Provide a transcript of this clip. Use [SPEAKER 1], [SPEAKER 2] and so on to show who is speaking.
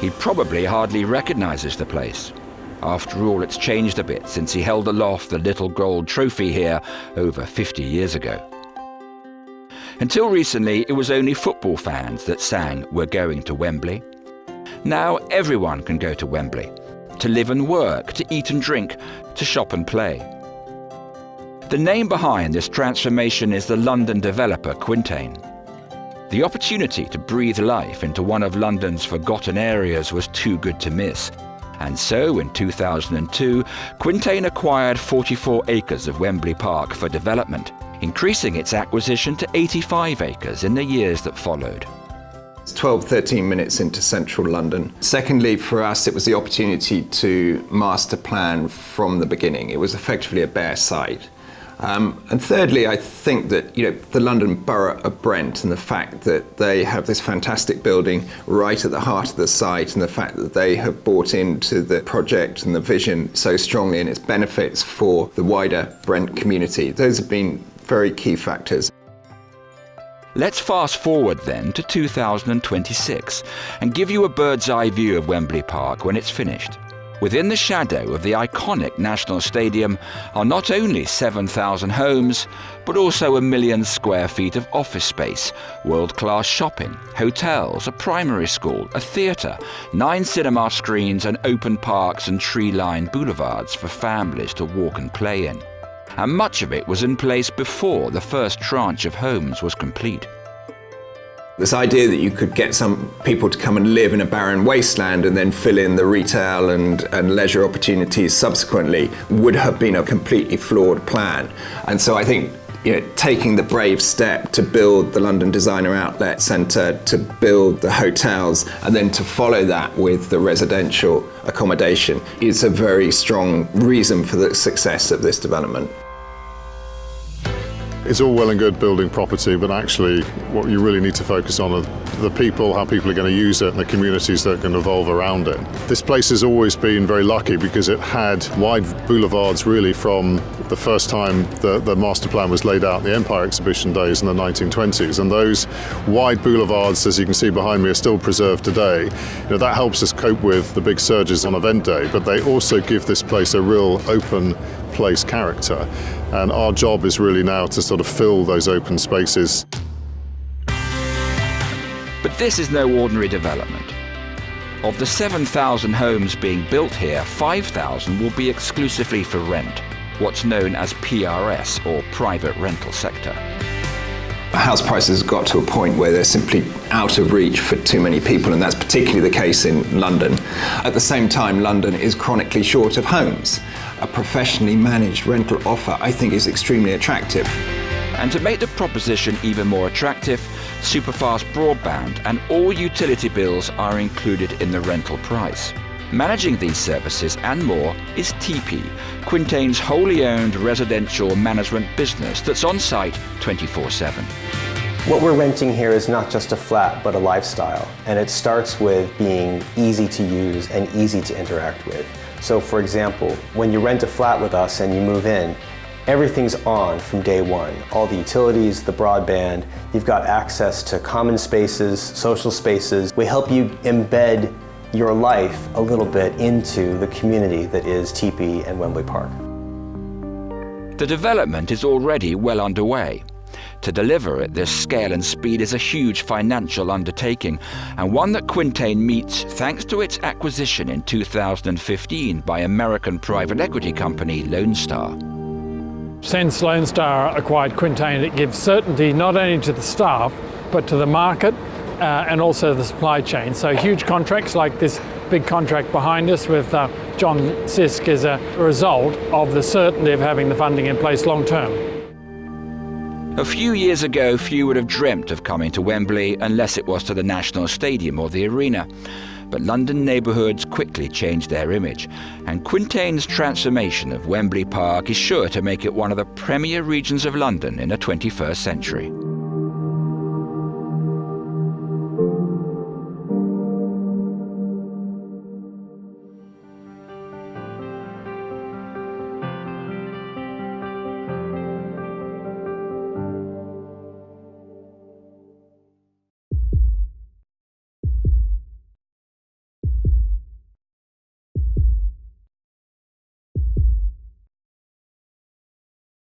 [SPEAKER 1] He probably hardly recognises the place. After all, it's changed a bit since he held aloft the little gold trophy here over 50 years ago. Until recently, it was only football fans that sang "We're going to Wembley." Now everyone can go to Wembley, to live and work, to eat and drink, to shop and play. The name behind this transformation is the London developer Quintain. The opportunity to breathe life into one of London's forgotten areas was too good to miss. And so, in 2002, Quintain acquired 44 acres of Wembley Park for development, increasing its acquisition to 85 acres in the years that followed.
[SPEAKER 2] It's 12-13 minutes into central London. Secondly, for us, it was the opportunity to master plan from the beginning. It was effectively a bare site. And thirdly, I think that the London Borough of Brent and the fact that they have this fantastic building right at the heart of the site, and the fact that they have bought into the project and the vision so strongly and its benefits for the wider Brent community, those have been very key factors.
[SPEAKER 1] Let's fast forward then to 2026 and give you a bird's eye view of Wembley Park when it's finished. Within the shadow of the iconic National Stadium are not only 7,000 homes, but also 1 million square feet of office space, world-class shopping, hotels, a primary school, a theatre, 9 cinema screens and open parks and tree-lined boulevards for families to walk and play in. And much of it was in place before the first tranche of homes was complete.
[SPEAKER 2] This idea that you could get some people to come and live in a barren wasteland and then fill in the retail and leisure opportunities subsequently would have been a completely flawed plan. And so I think taking the brave step to build the London Designer Outlet Centre, to build the hotels, and then to follow that with the residential accommodation is a very strong reason for the success of this development.
[SPEAKER 3] It's all well and good building property, but actually what you really need to focus on are the people, how people are going to use it, and the communities that can evolve around it. This place has always been very lucky because it had wide boulevards really from the first time the master plan was laid out in the Empire Exhibition days in the 1920s. And those wide boulevards, as you can see behind me, are still preserved today. That helps us cope with the big surges on event day, but they also give this place a real open place character. And our job is really now to sort of fill those open spaces.
[SPEAKER 1] But this is no ordinary development. Of the 7,000 homes being built here, 5,000 will be exclusively for rent, what's known as PRS, or private rental sector.
[SPEAKER 2] House prices have got to a point where they're simply out of reach for too many people, and that's particularly the case in London. At the same time, London is chronically short of homes. A professionally managed rental offer, I think, is extremely attractive.
[SPEAKER 1] And to make the proposition even more attractive, superfast broadband and all utility bills are included in the rental price. Managing these services and more is TP, Quintain's wholly owned residential management business that's on site 24/7.
[SPEAKER 4] What we're renting here is not just a flat, but a lifestyle. And it starts with being easy to use and easy to interact with. So for example, when you rent a flat with us and you move in, everything's on from day one. All the utilities, the broadband, you've got access to common spaces, social spaces. We help you embed your life a little bit into the community that is TP and Wembley Park.
[SPEAKER 1] The development is already well underway. To deliver at this scale and speed is a huge financial undertaking, and one that Quintain meets thanks to its acquisition in 2015 by American private equity company Lone Star.
[SPEAKER 5] Since Lone Star acquired Quintain, it gives certainty not only to the staff, but to the market and also the supply chain. So huge contracts like this big contract behind us with John Sisk is a result of the certainty of having the funding in place long term.
[SPEAKER 1] A few years ago, few would have dreamt of coming to Wembley unless it was to the National Stadium or the Arena. But London neighbourhoods quickly changed their image, and Quintain's transformation of Wembley Park is sure to make it one of the premier regions of London in the 21st century.